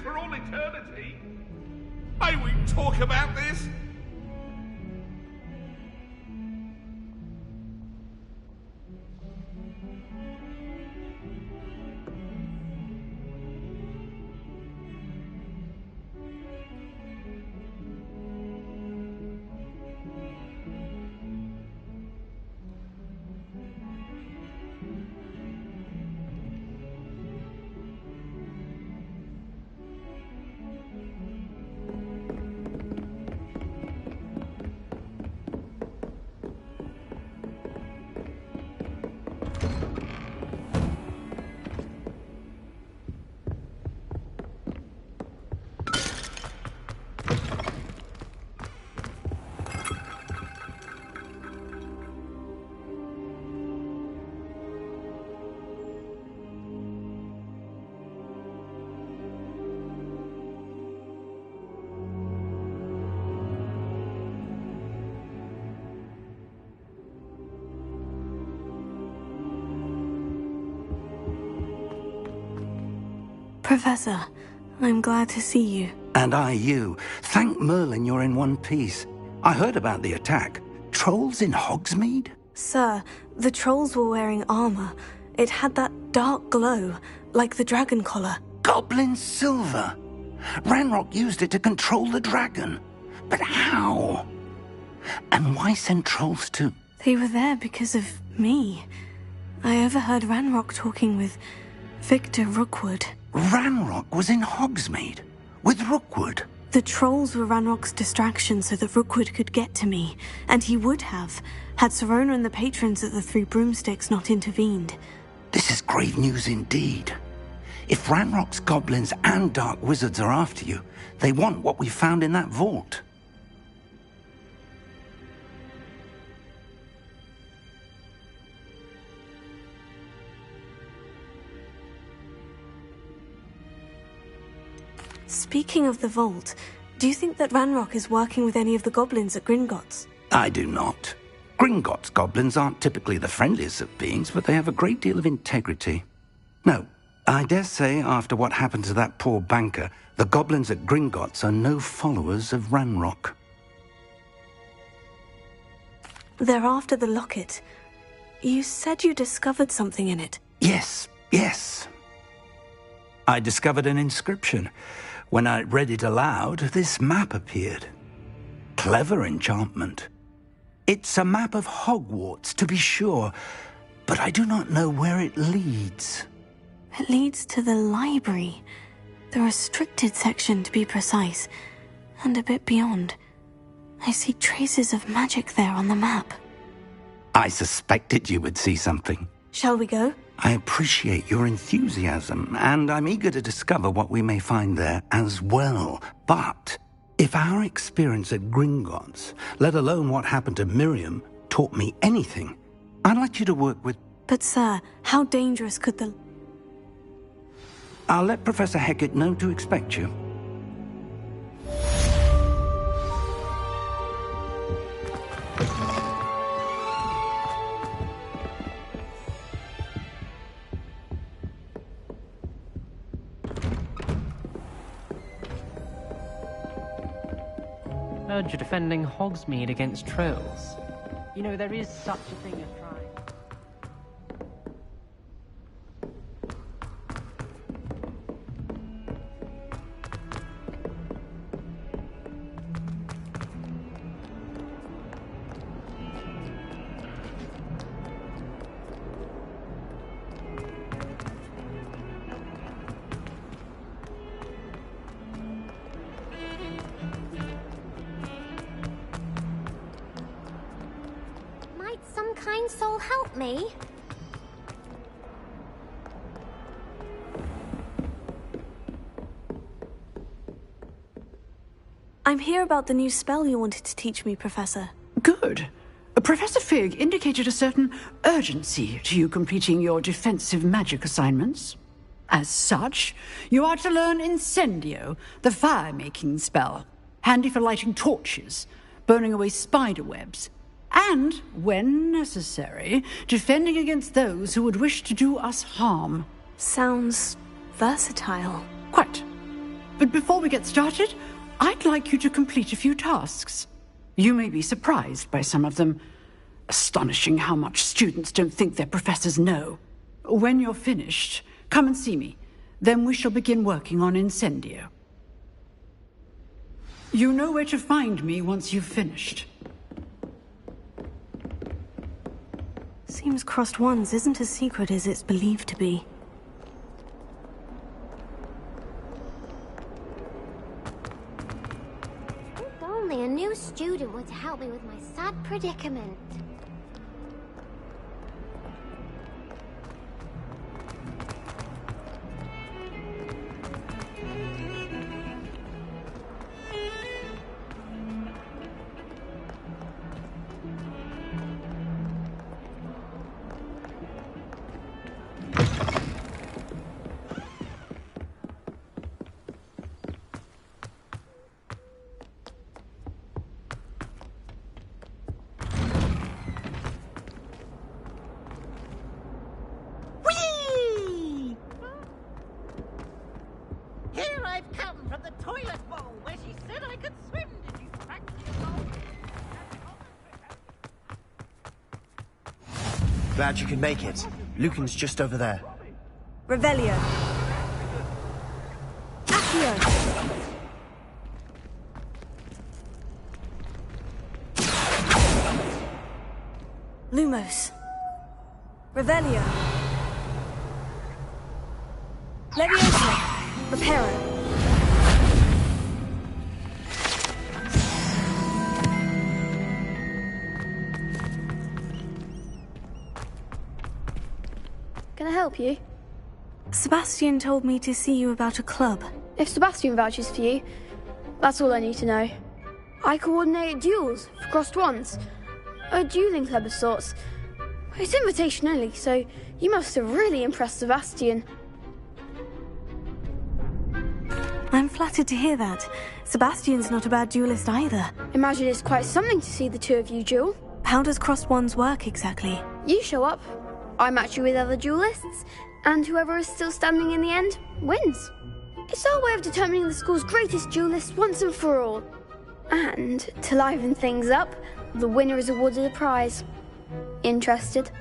for all eternity? May we talk about this? Professor, I'm glad to see you. And I you. Thank Merlin you're in one piece. I heard about the attack. Trolls in Hogsmeade? Sir, the trolls were wearing armor. It had that dark glow, like the dragon collar. Goblin silver! Ranrock used it to control the dragon. But how? And why send trolls to... They were there because of me. I overheard Ranrock talking with Victor Rookwood. Ranrock was in Hogsmeade? With Rookwood? The trolls were Ranrock's distraction so that Rookwood could get to me, and he would have, had Sirona and the patrons at the Three Broomsticks not intervened. This is grave news indeed. If Ranrock's goblins and dark wizards are after you, they want what we found in that vault. Speaking of the vault, do you think that Ranrock is working with any of the goblins at Gringotts? I do not. Gringotts goblins aren't typically the friendliest of beings, but they have a great deal of integrity. No, I dare say after what happened to that poor banker, the goblins at Gringotts are no followers of Ranrock. They're after the locket. You said you discovered something in it. Yes. I discovered an inscription. When I read it aloud, this map appeared. Clever enchantment. It's a map of Hogwarts, to be sure, but I do not know where it leads. It leads to the library. The restricted section, to be precise, and a bit beyond. I see traces of magic there on the map. I suspected you would see something. Shall we go? I appreciate your enthusiasm, and I'm eager to discover what we may find there as well. But if our experience at Gringotts, let alone what happened to Miriam, taught me anything, I'd like you to work with... But sir, how dangerous could the... I'll let Professor Hecat know to expect you. Heard you're defending Hogsmeade against trolls. You know, there is such a thing as trying... Some kind soul help me? I'm here about the new spell you wanted to teach me, Professor. Good. Professor Fig indicated a certain urgency to you completing your defensive magic assignments. As such, you are to learn Incendio, the fire-making spell, handy for lighting torches, burning away spider webs, and, when necessary, defending against those who would wish to do us harm. Sounds versatile. Quite. But before we get started, I'd like you to complete a few tasks. You may be surprised by some of them. Astonishing how much students don't think their professors know. When you're finished, come and see me. Then we shall begin working on Incendio. You know where to find me once you've finished. Seems Crossed Wands isn't as secret as it's believed to be. If only a new student were to help me with my sad predicament. Glad you can make it. Lucan's just over there. Revelio. Accio. Lumos. Revelio. Leviosa. Reparo. Can I help you? Sebastian told me to see you about a club. If Sebastian vouches for you, that's all I need to know. I coordinate duels for Crossed Wands. A dueling club of sorts. It's invitation only, so you must have really impressed Sebastian. I'm flattered to hear that. Sebastian's not a bad duelist either. Imagine it's quite something to see the two of you duel. How does Crossed Wands work exactly? You show up, I match you with other duelists, and whoever is still standing in the end wins. It's our way of determining the school's greatest duelist once and for all. And to liven things up, the winner is awarded a prize. Interested?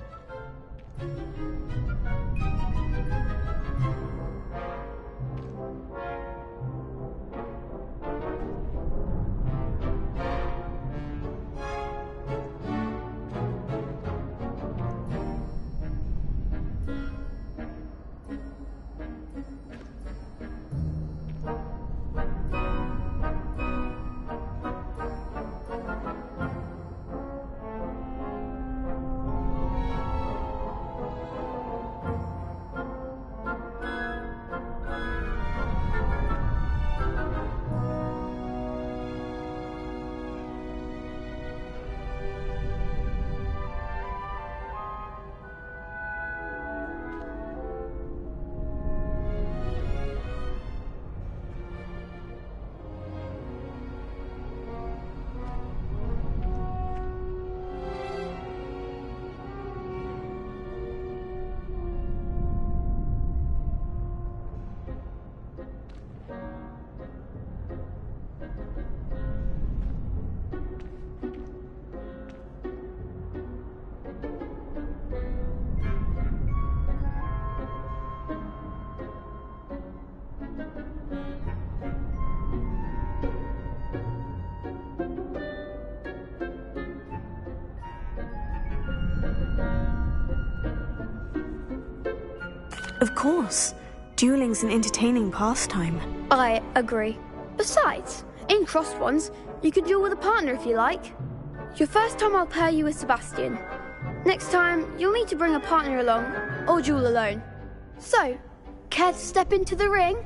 Of course. Dueling's an entertaining pastime. I agree. Besides, in Crossed Wands, you can duel with a partner if you like. Your first time I'll pair you with Sebastian. Next time, you'll need to bring a partner along, or duel alone. So, care to step into the ring?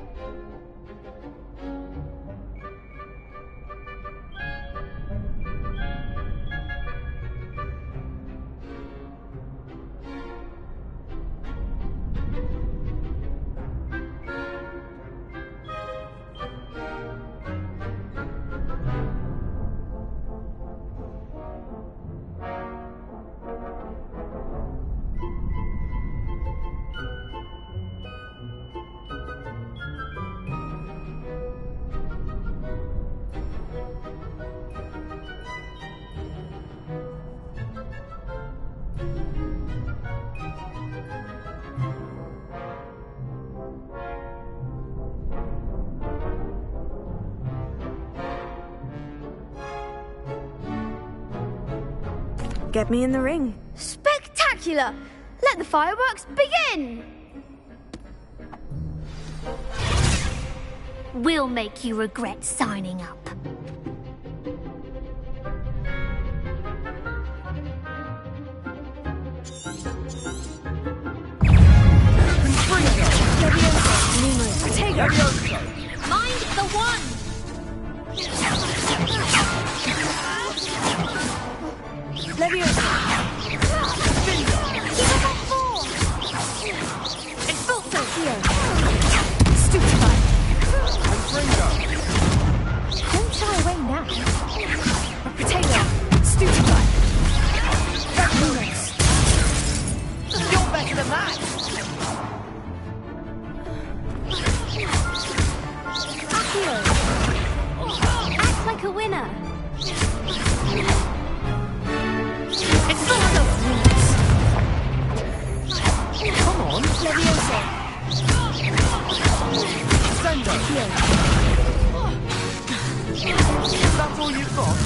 Get me in the ring. Spectacular! Let the fireworks begin! We'll make you regret signing up. Mind the one! Leviosa! Keep us on four! Expulso! Here! Stupefy! Don't shy away now. Potato! Stupefy! Lumos! You're better than that! Accio! Act like a winner! Expulso! Come on! Leviosa! Sendo! Here! That's all you've got?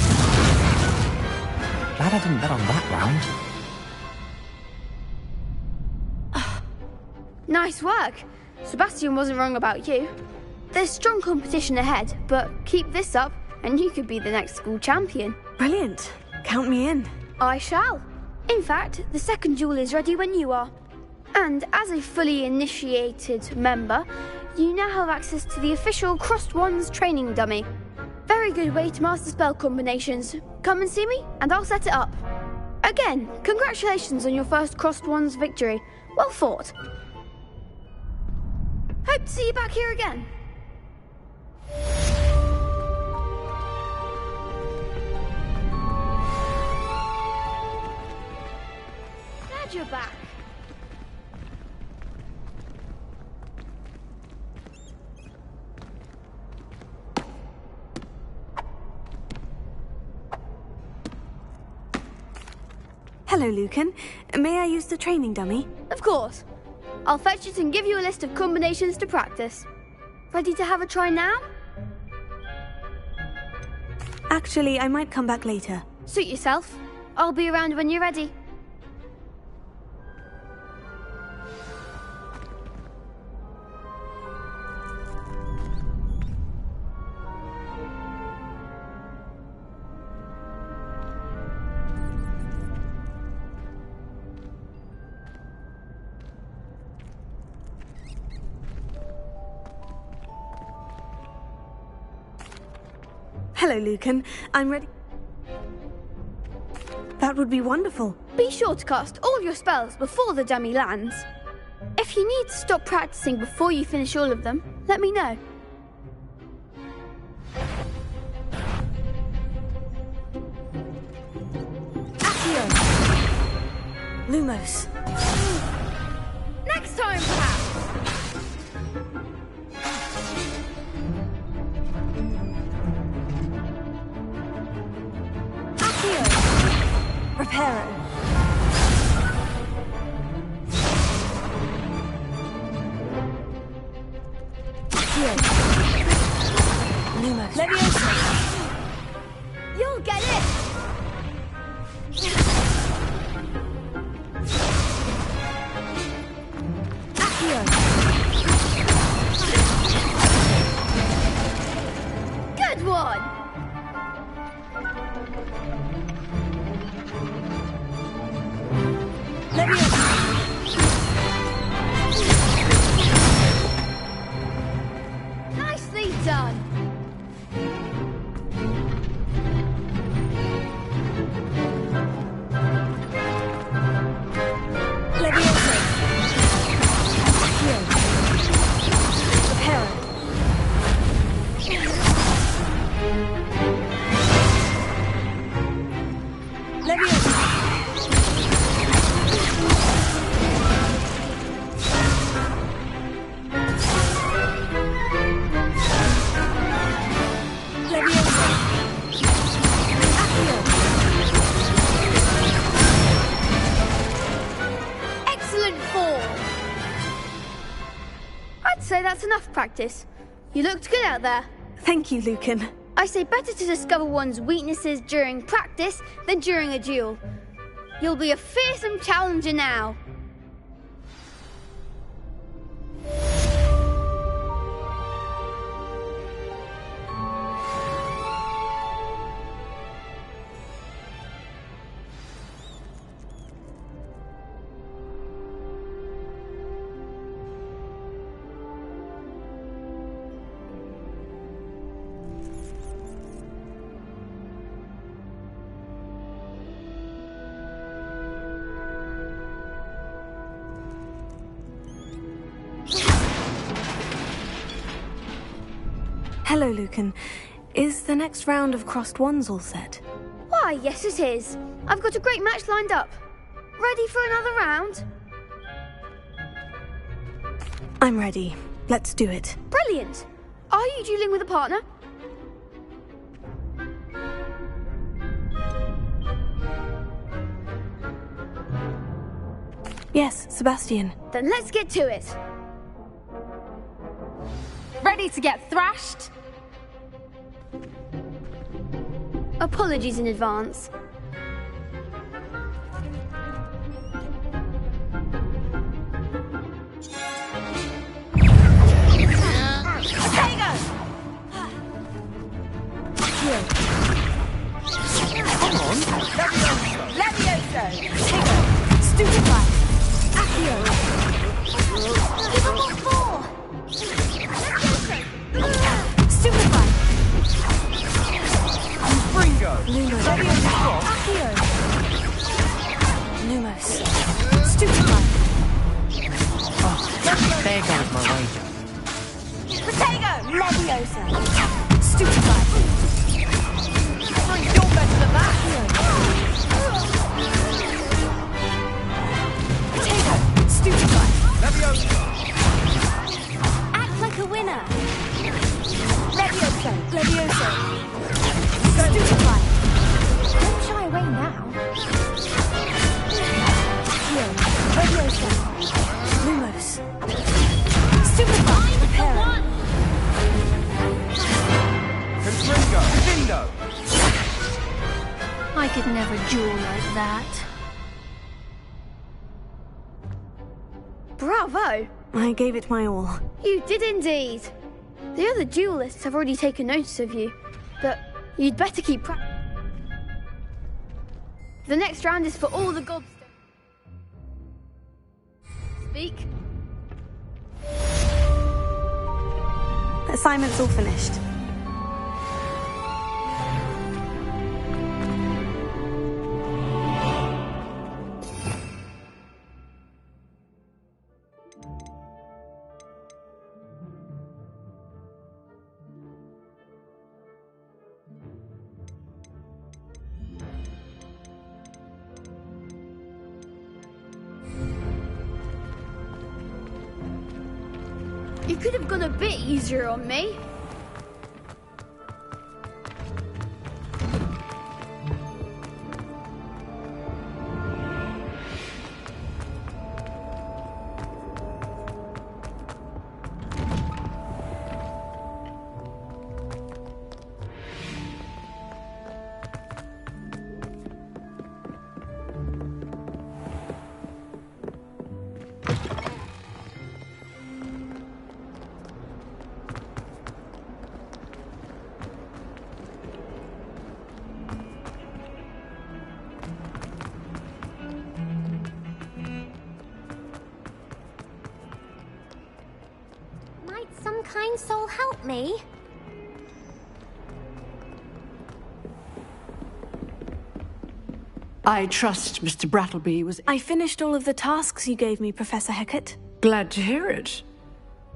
Glad I didn't bet on that round. Nice work. Sebastian wasn't wrong about you. There's strong competition ahead, but keep this up and you could be the next school champion. Brilliant. Count me in. I shall. In fact, the second duel is ready when you are. And as a fully initiated member, you now have access to the official Crossed Wands training dummy. Very good way to master spell combinations. Come and see me and I'll set it up. Again, congratulations on your first Crossed Wands victory. Well fought. Hope to see you back here again. Glad you're back. Hello, Lucan. May I use the training dummy? Of course. I'll fetch it and give you a list of combinations to practice. Ready to have a try now? Actually, I might come back later. Suit yourself. I'll be around when you're ready. Hello, Lucan. I'm ready. That would be wonderful. Be sure to cast all your spells before the dummy lands. If you need to stop practicing before you finish all of them, let me know. Accio! Lumos! Next time, perhaps! Reparo. Here. Lumos. Leviosa! You'll get it! Accio. Good one! Nicely done! Leviosa. Here. Reparo. Leviosa. Excellent form! I'd say that's enough practice. You looked good out there. Thank you, Lucan. I say better to discover one's weaknesses during practice than during a duel. You'll be a fearsome challenger now. Hello, Lucan. Is the next round of Crossed Wands all set? Why, yes it is. I've got a great match lined up. Ready for another round? I'm ready. Let's do it. Brilliant. Are you dueling with a partner? Yes, Sebastian. Then let's get to it. Ready to get thrashed? Apologies in advance. There goes my wager. Protego! Leviosa! Stupefy! You're better than that! Protego! Stupefy! Leviosa! Act like a winner! Leviosa! Leviosa! Stupefy! Don't shy away now! Leviosa! Lumos. Stupefy! Prepare! Confringo! Vindo! I could never duel like that. Bravo! I gave it my all. You did indeed. The other duelists have already taken notice of you, but you'd better keep practicing. The next round is for all the gobstones. Speak. Assignment's all finished. You could have gone a bit easier on me. Might some kind soul help me? I trust Mr. Brattleby was I finished all of the tasks you gave me, Professor Hecat. glad to hear it.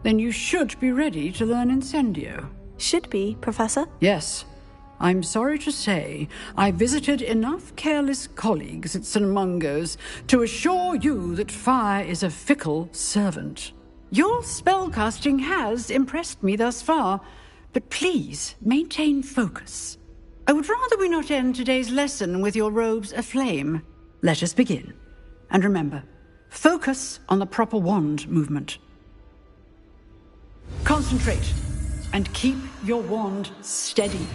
Then you should be ready to learn Incendio. Should be, Professor. Yes. I'm sorry to say, I visited enough careless colleagues at St. Mungo's to assure you that fire is a fickle servant. Your spellcasting has impressed me thus far, but please maintain focus. I would rather we not end today's lesson with your robes aflame. Let us begin. And remember, focus on the proper wand movement. Concentrate and keep your wand steady.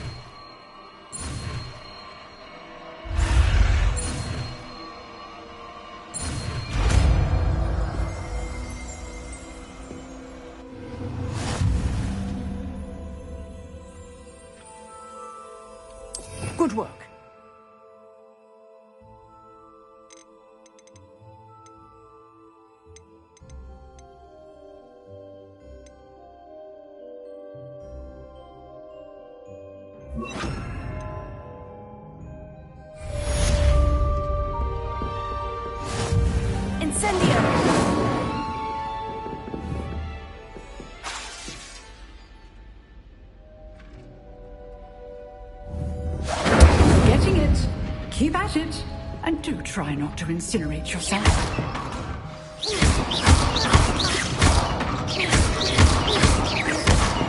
Good work. Incendio! Getting it. Keep at it. And do try not to incinerate yourself.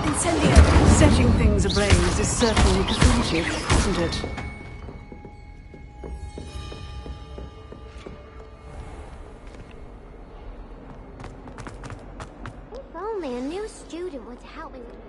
Incendio! Setting things ablaze is certainly cathartic, isn't it? If only a new student were to help me with my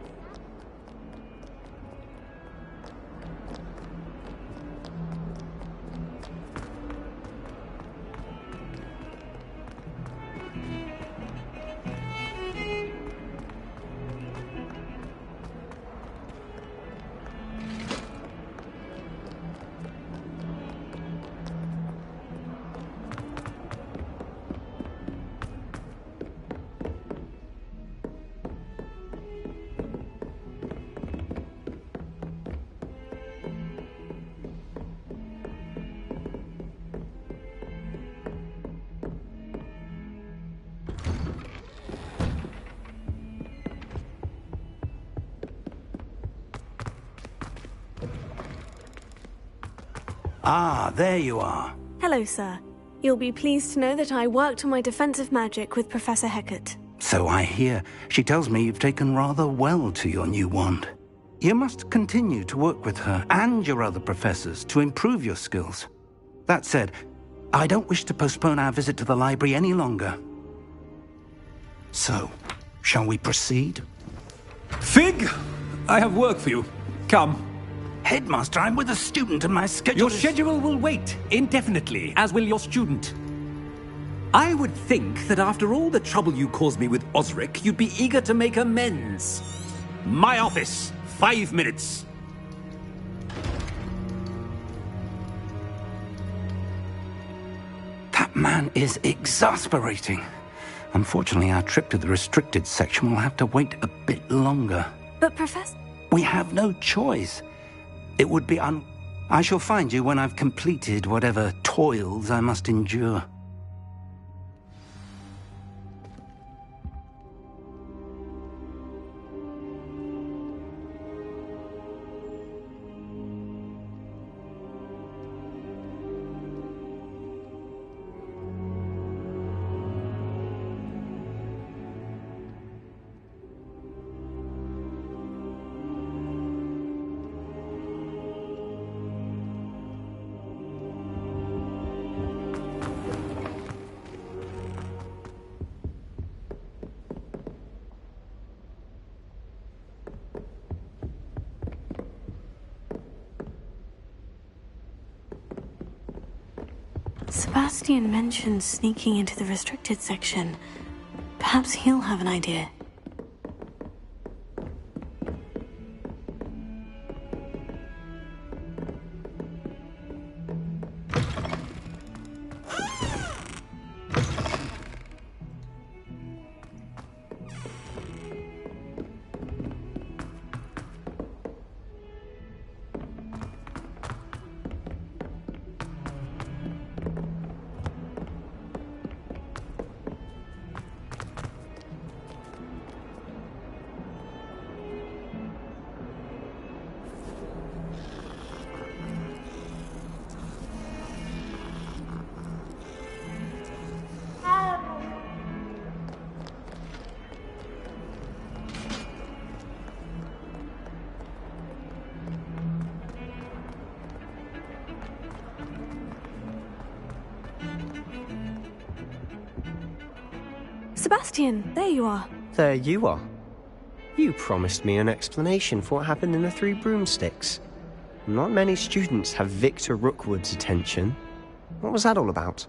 Ah, there you are. Hello, sir. You'll be pleased to know that I worked on my defensive magic with Professor Hecat. So I hear. She tells me you've taken rather well to your new wand. You must continue to work with her and your other professors to improve your skills. That said, I don't wish to postpone our visit to the library any longer. So, shall we proceed? Fig! I have work for you. Come. Headmaster, I'm with a student and my schedule Your schedule will wait indefinitely, as will your student. I would think that after all the trouble you caused me with Osric, you'd be eager to make amends. My office. 5 minutes. That man is exasperating. Unfortunately, our trip to the restricted section will have to wait a bit longer. But Professor... We have no choice. It would be I shall find you when I've completed whatever toils I must endure. Sebastian mentioned sneaking into the restricted section. Perhaps he'll have an idea. Sebastian, there you are. There you are. You promised me an explanation for what happened in the Three Broomsticks. Not many students have Victor Rookwood's attention. What was that all about?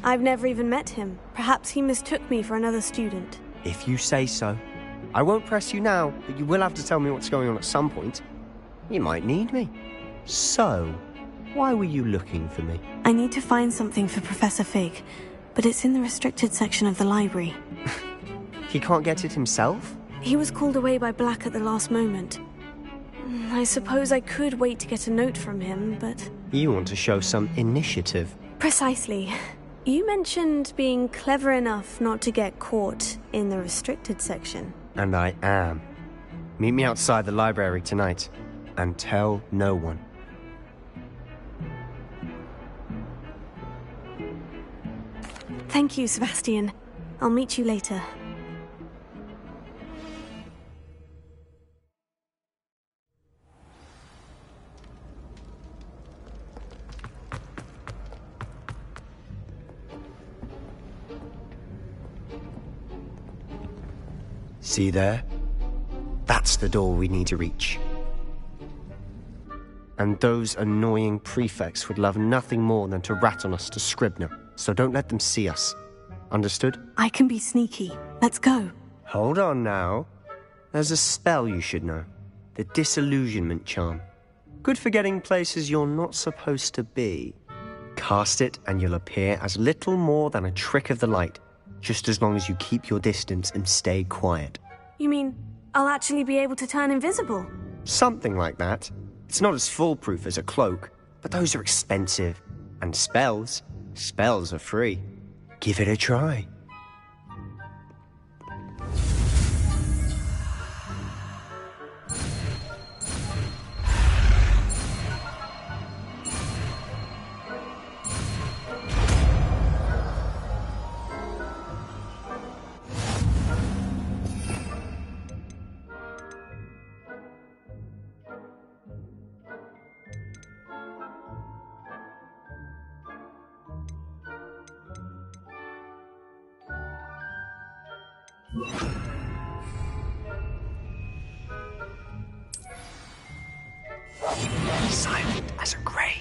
I've never even met him. Perhaps he mistook me for another student. If you say so. I won't press you now, but you will have to tell me what's going on at some point. You might need me. So, why were you looking for me? I need to find something for Professor Fig, but it's in the restricted section of the library. He can't get it himself? He was called away by Black at the last moment. I suppose I could wait to get a note from him, but... You want to show some initiative. Precisely. You mentioned being clever enough not to get caught in the restricted section. And I am. Meet me outside the library tonight, and tell no one. Thank you, Sebastian. I'll meet you later. See there? That's the door we need to reach. And those annoying prefects would love nothing more than to rat on us to Scribner, so don't let them see us. Understood? I can be sneaky. Let's go. Hold on now. There's a spell you should know. The Disillusionment Charm. Good for getting places you're not supposed to be. Cast it and you'll appear as little more than a trick of the light, just as long as you keep your distance and stay quiet. You mean I'll actually be able to turn invisible? Something like that. It's not as foolproof as a cloak, but those are expensive. And spells are free. Give it a try. Silent as a grave.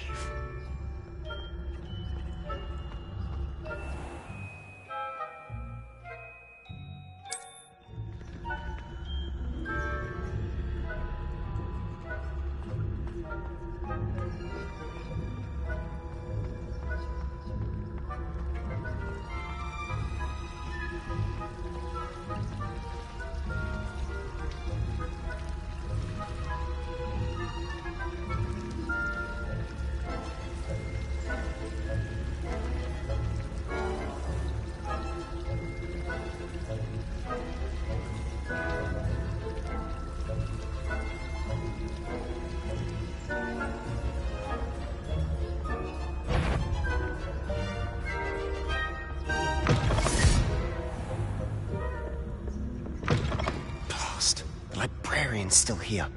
Librarian's still here.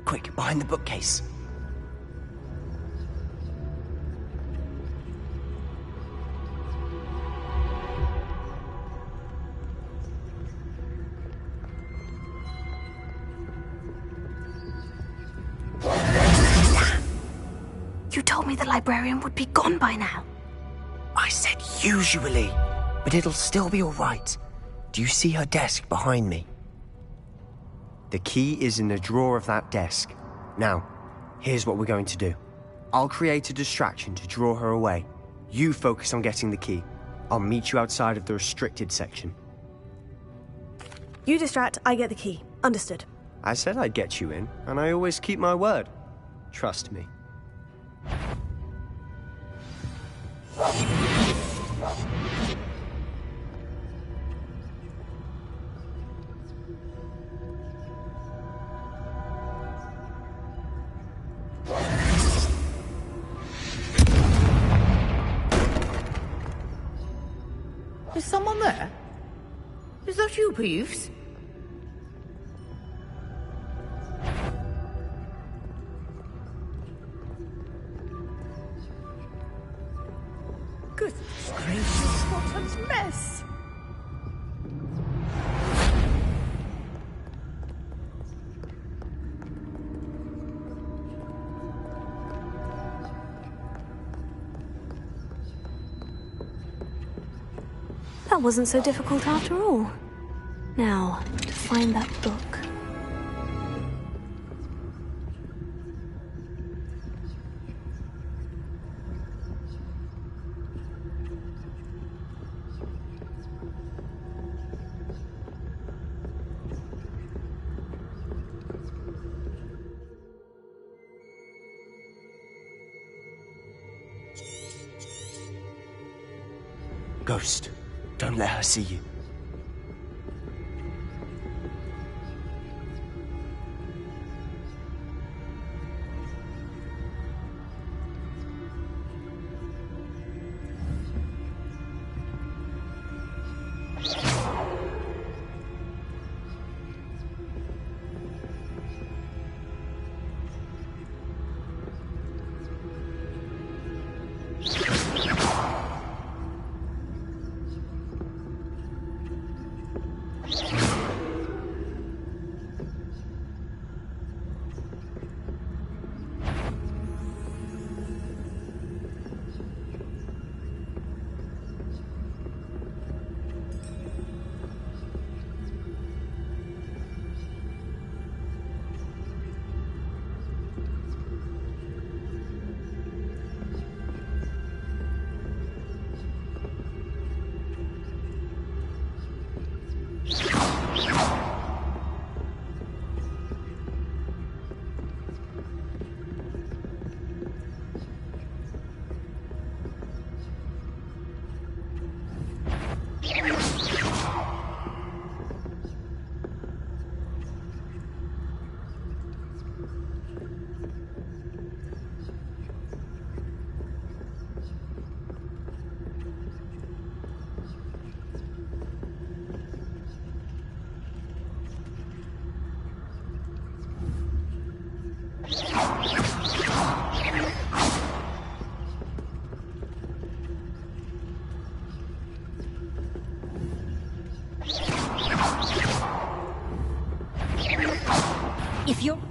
Quick, behind the bookcase. You told me the librarian would be gone by now. I said usually, but it'll still be all right. Do you see her desk behind me? The key is in the drawer of that desk. Now, here's what we're going to do. I'll create a distraction to draw her away. You focus on getting the key. I'll meet you outside of the restricted section. You distract, I get the key. Understood. I said I'd get you in, and I always keep my word. Trust me. Is someone there? Is that you, Peeves? Goodness gracious, what a mess! That wasn't so difficult after all. Now, to find that book. Ghost, don't let her see you.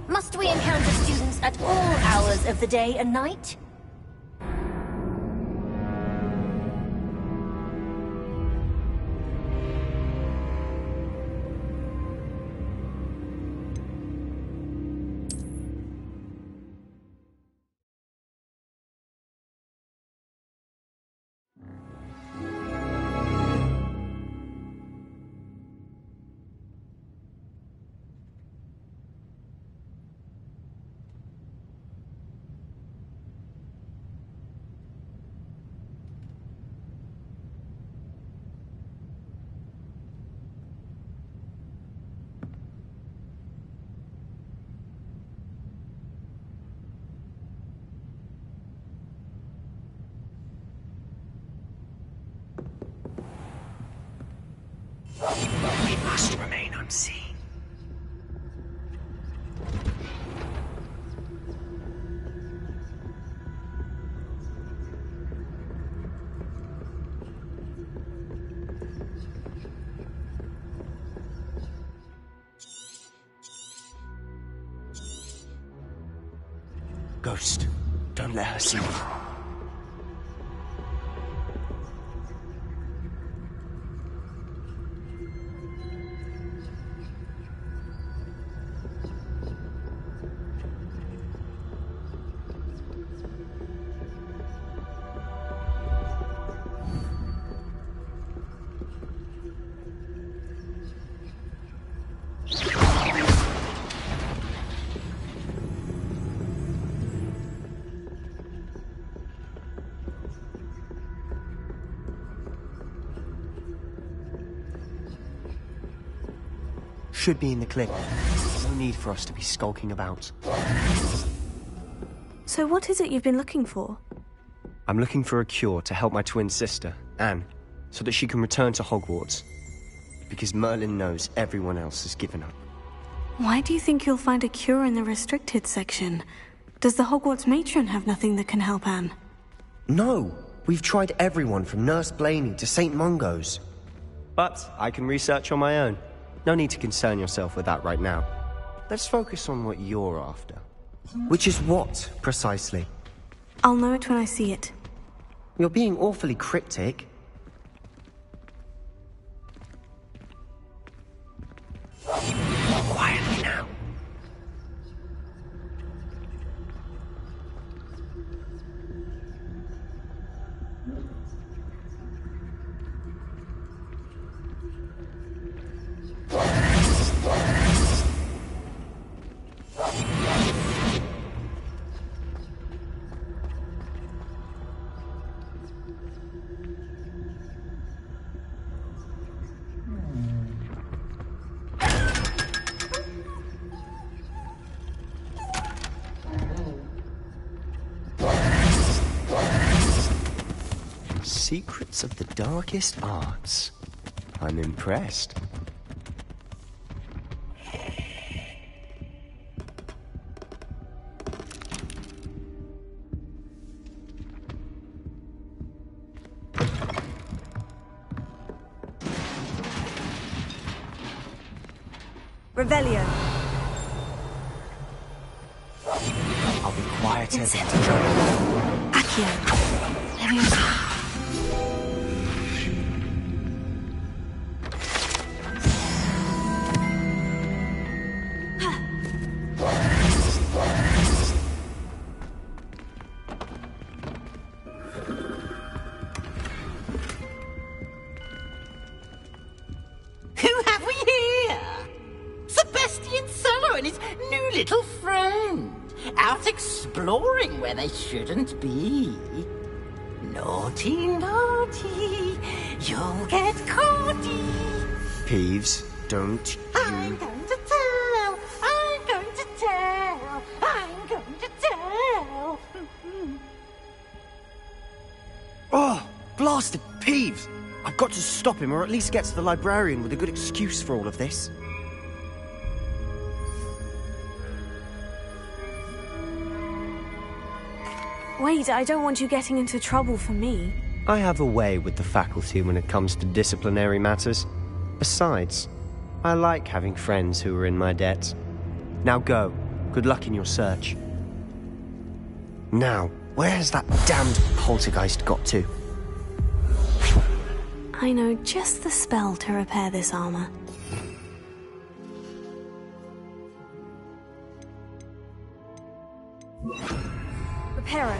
Must we encounter students at all hours of the day and night? We must remain unseen. Ghost, don't let her see you. Should be in the clip. No need for us to be skulking about. So what is it you've been looking for? I'm looking for a cure to help my twin sister, Anne, so that she can return to Hogwarts. Because Merlin knows everyone else has given up. Why do you think you'll find a cure in the restricted section? Does the Hogwarts matron have nothing that can help Anne? No! We've tried everyone from Nurse Blaney to St. Mungo's. But I can research on my own. No need to concern yourself with that right now. Let's focus on what you're after. Which is what, precisely? I'll know it when I see it. You're being awfully cryptic. secrets of the darkest arts. I'm impressed. Revelio. I'll be quieter than Accio. Leviosa. Who have we here? Sebastian Solo and his new little friend. Out exploring where they shouldn't be. Naughty, naughty. You'll get caughty. Peeves, don't you... I'm going to tell. I'm going to tell. I'm going to tell. Oh, blasted Peeves! I've got to stop him, or at least get to the librarian with a good excuse for all of this. Wait, I don't want you getting into trouble for me. I have a way with the faculty when it comes to disciplinary matters. Besides, I like having friends who are in my debt. Now go. Good luck in your search. Now, where has that damned poltergeist got to? I know just the spell to repair this armor. Reparo.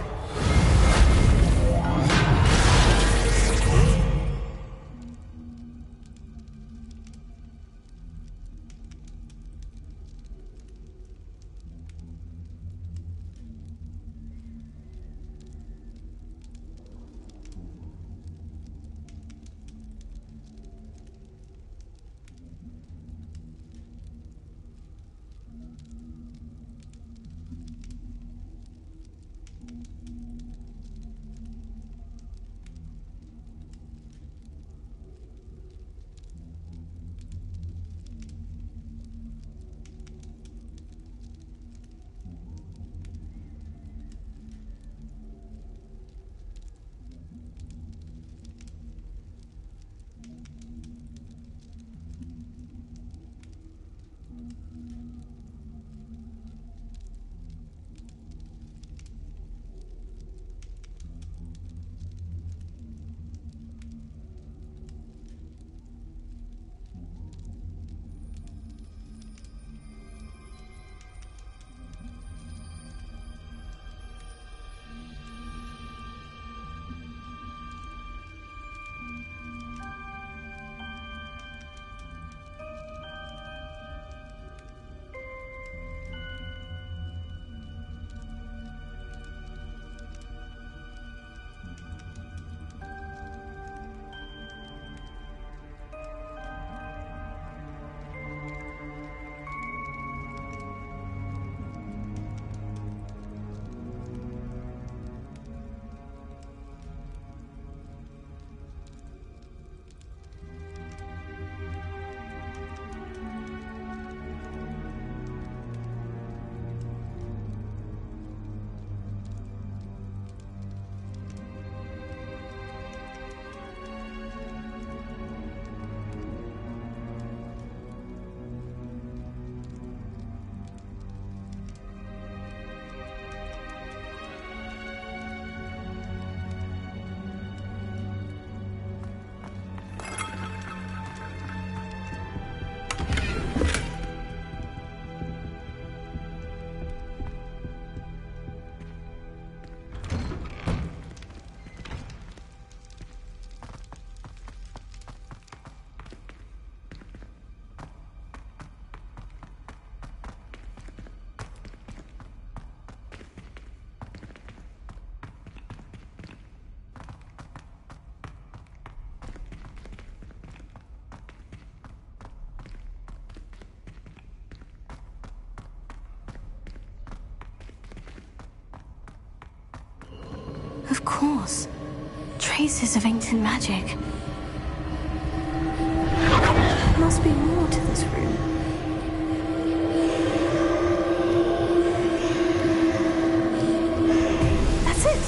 Of course. Traces of ancient magic. Must be more to this room. That's it!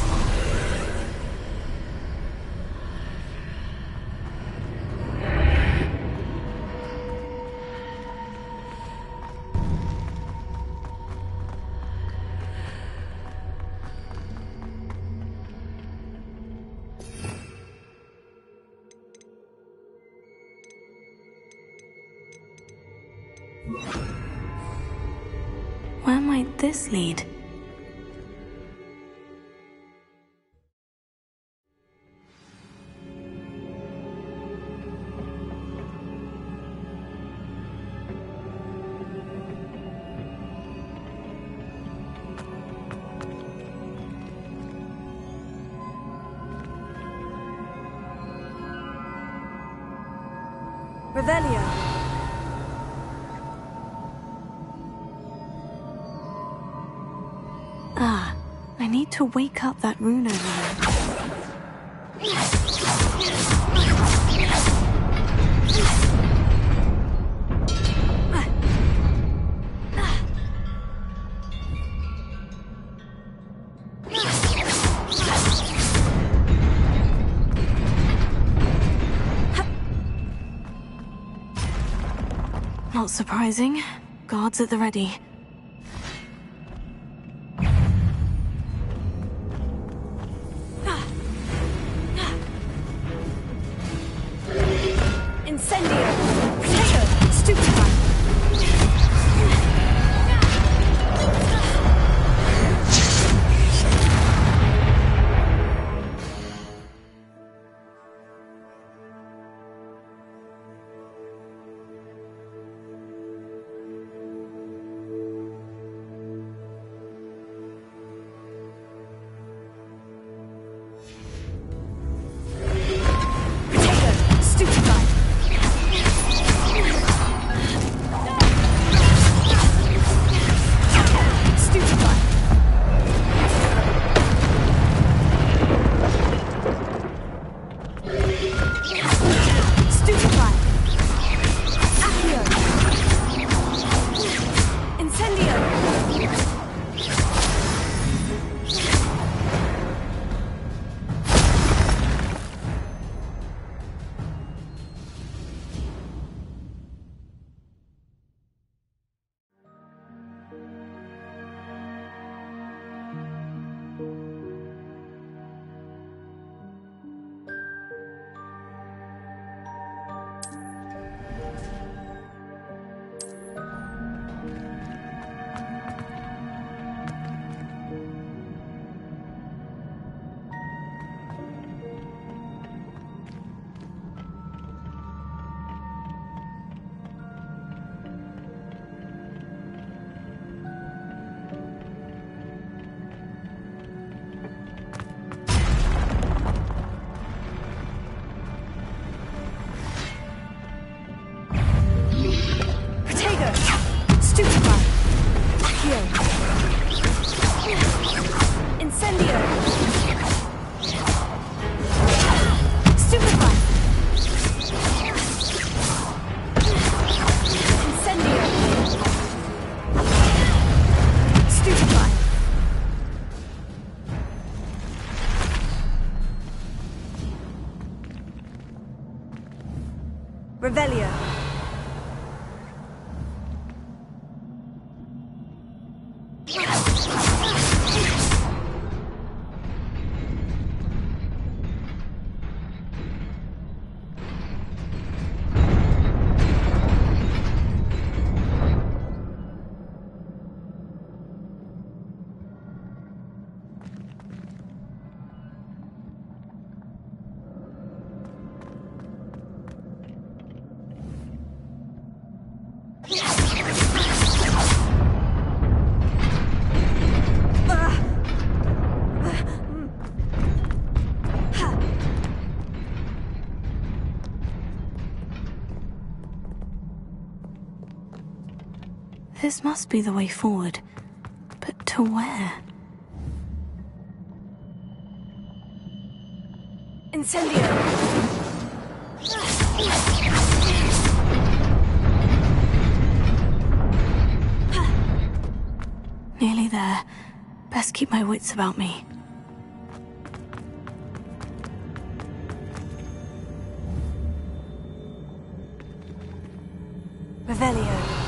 Where might this lead? Revelio. Ah, I need to wake up that rune over there. Not surprising. Guards at the ready. Incendio! Potato! Stupefy! Revelio. This must be the way forward. But to where? Incendio! Nearly there. Best keep my wits about me. Revelio.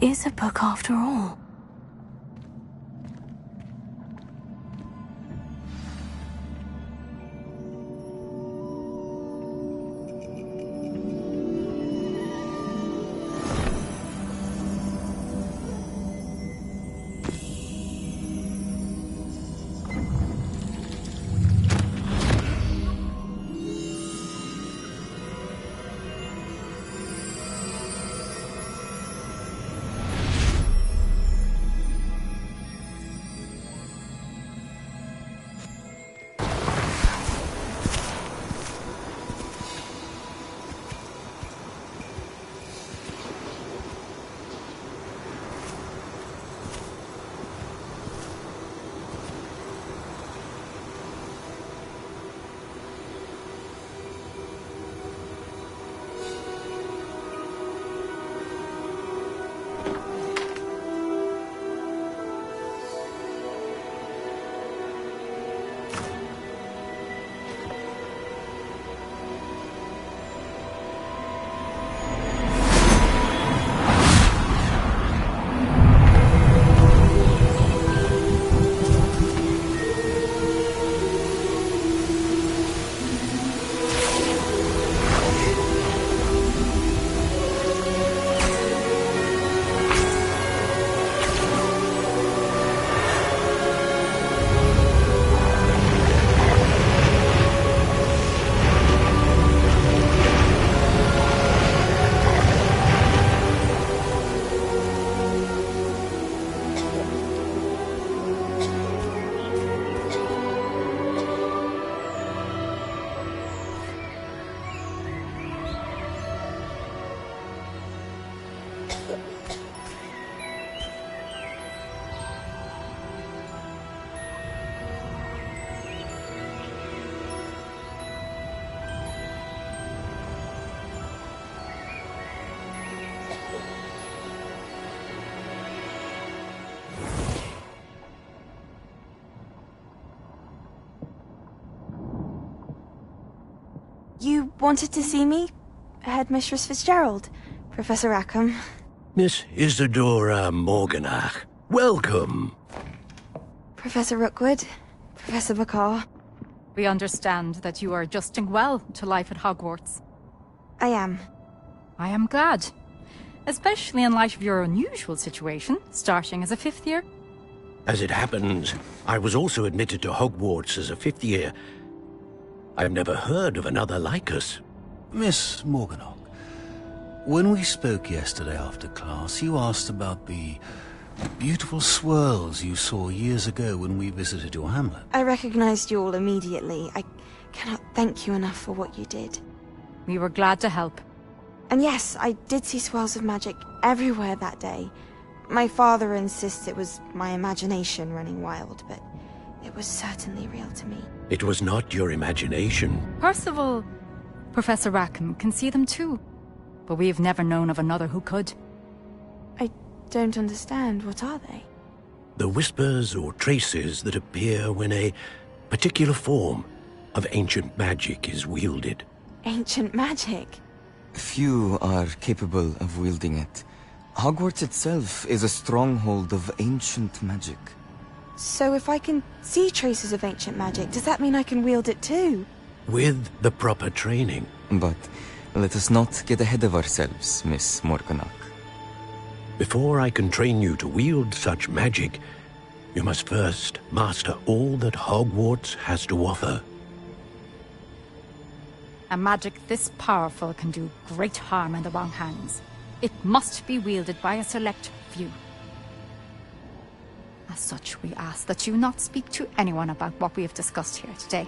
Is a book after all. You wanted to see me? Headmistress Fitzgerald? Professor Rackham? Miss Isadora Morganach, welcome. Professor Rookwood? Professor Bakar? We understand that you are adjusting well to life at Hogwarts. I am. I am glad. Especially in light of your unusual situation, starting as a 5th year. As it happens, I was also admitted to Hogwarts as a 5th year. I've never heard of another like us. Miss Morganach, When we spoke yesterday after class, you asked about the beautiful swirls you saw years ago when we visited your hamlet. I recognized you all immediately. I cannot thank you enough for what you did. We were glad to help. And yes, I did see swirls of magic everywhere that day. My father insists it was my imagination running wild, but it was certainly real to me. It was not your imagination. Percival, Professor Rackham can see them too. But we've never known of another who could. I don't understand. What are they? The whispers or traces that appear when a particular form of ancient magic is wielded. Ancient magic? Few are capable of wielding it. Hogwarts itself is a stronghold of ancient magic. So if I can see traces of ancient magic, does that mean I can wield it too? With the proper training. But let us not get ahead of ourselves, Miss Morganach. Before I can train you to wield such magic, you must first master all that Hogwarts has to offer. A magic this powerful can do great harm in the wrong hands. It must be wielded by a select few. As such, we ask that you not speak to anyone about what we have discussed here today.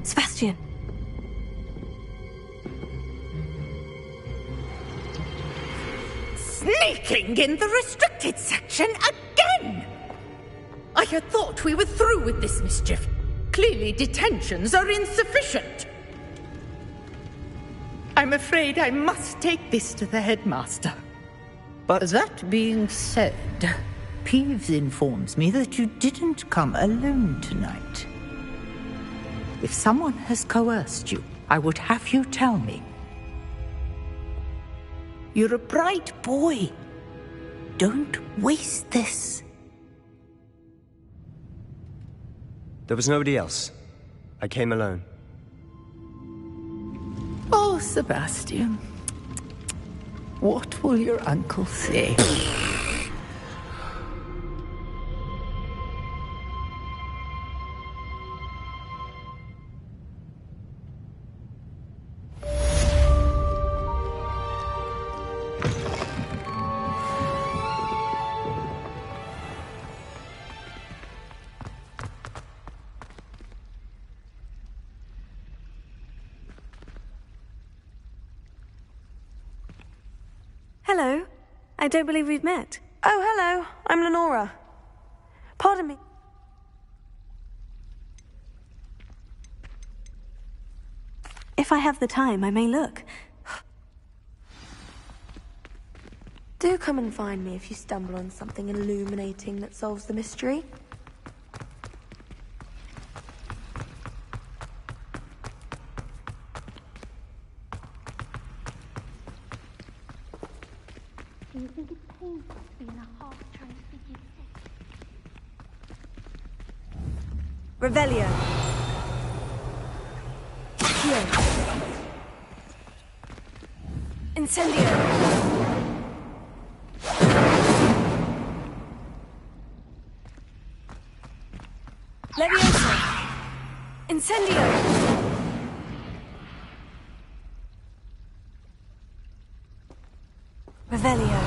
Sebastian. Sneaking in the restricted section again! I had thought we were through with this mischief. Clearly detentions are insufficient. I'm afraid I must take this to the headmaster. But that being said, Peeves informs me that you didn't come alone tonight. If someone has coerced you, I would have you tell me. You're a bright boy. Don't waste this. There was nobody else. I came alone. Oh, Sebastian. What will your uncle say? Hello. I don't believe we've met. Oh, hello. I'm Lenora. Pardon me. If I have the time, I may look. Do come and find me if you stumble on something illuminating that solves the mystery. Do you think it's painful to be in a half transfigured state? Revelio. Incendio. Leviosa. Incendio. Revelio.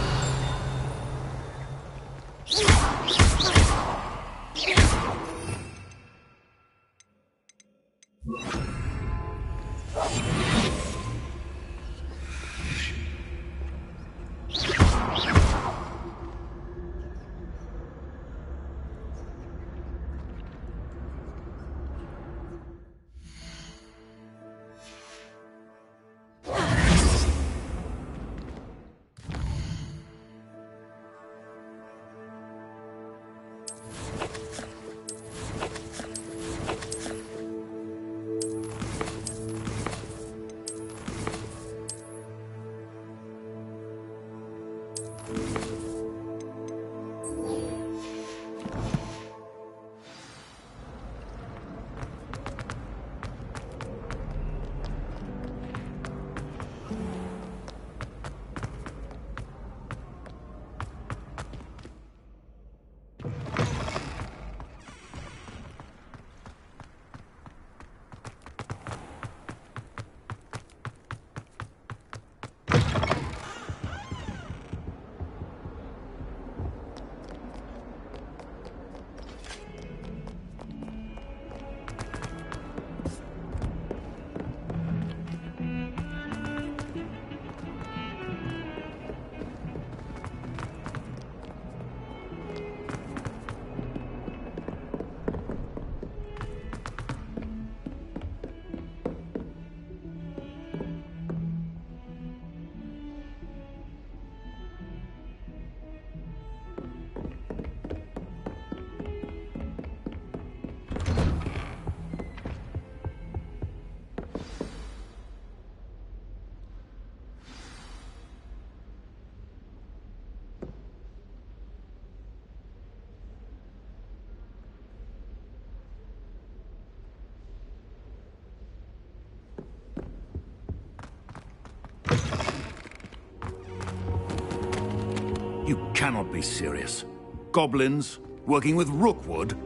You cannot be serious. Goblins working with Rookwood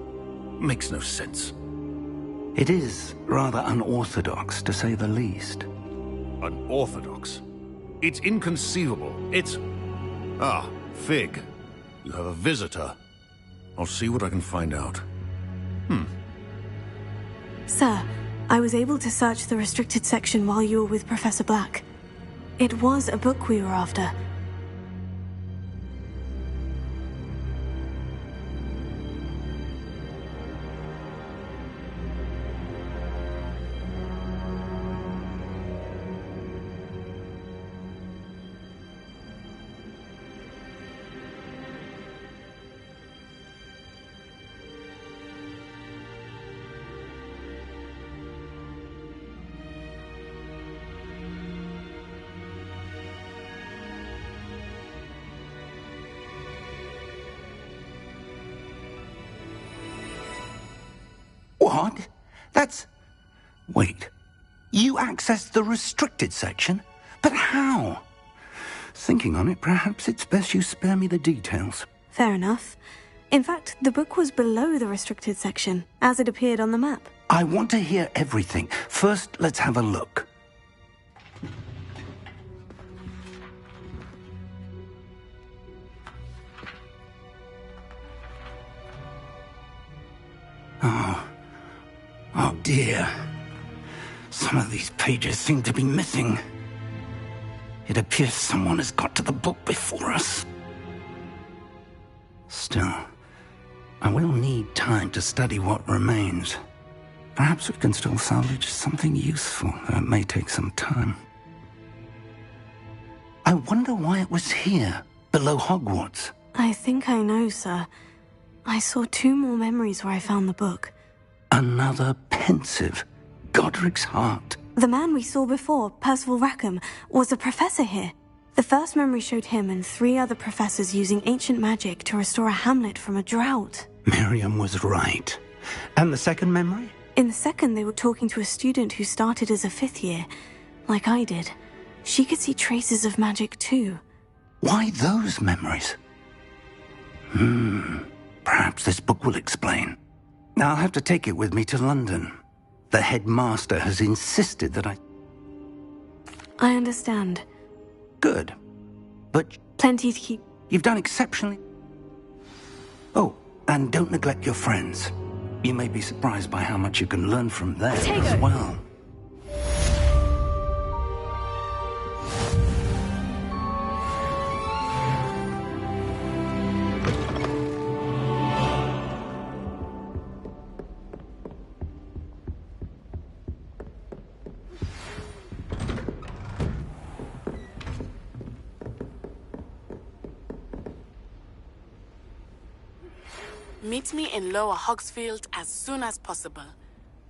makes no sense. It is rather unorthodox, to say the least. Unorthodox? It's inconceivable. It's... Ah, Fig. You have a visitor. I'll see what I can find out. Sir, I was able to search the restricted section while you were with Professor Black. It was a book we were after. What? That's... Wait. You accessed the restricted section? But how? Thinking on it, perhaps it's best you spare me the details. Fair enough. In fact, the book was below the restricted section, as it appeared on the map. I want to hear everything. First, let's have a look. Oh dear. Some of these pages seem to be missing. It appears someone has got to the book before us. Still, I will need time to study what remains. Perhaps we can still salvage something useful, though it may take some time. I wonder why it was here, below Hogwarts. I think I know, sir. I saw 2 more memories where I found the book. Another pensive. Godric's heart. The man we saw before, Percival Rackham, was a professor here. The first memory showed him and 3 other professors using ancient magic to restore a hamlet from a drought. Miriam was right. And the second memory? In the second, they were talking to a student who started as a 5th year, like I did. She could see traces of magic too. Why those memories? Perhaps this book will explain. I'll have to take it with me to London. The headmaster has insisted that I understand. Good. But... Plenty to keep... You've done exceptionally... Oh, and don't neglect your friends. You may be surprised by how much you can learn from them as well. Meet me in Lower Hogsfield as soon as possible.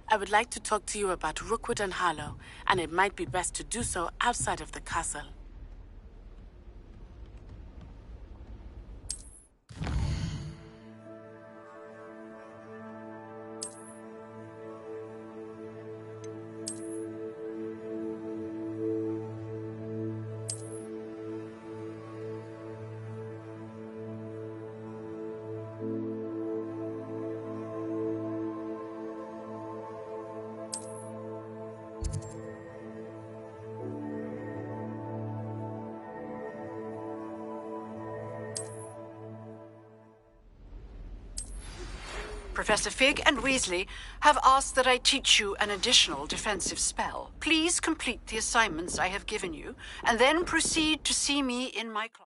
I would like to talk to you about Rookwood and Harlow, and it might be best to do so outside of the castle. Professor Fig and Weasley have asked that I teach you an additional defensive spell. Please complete the assignments I have given you, and then proceed to see me in my class.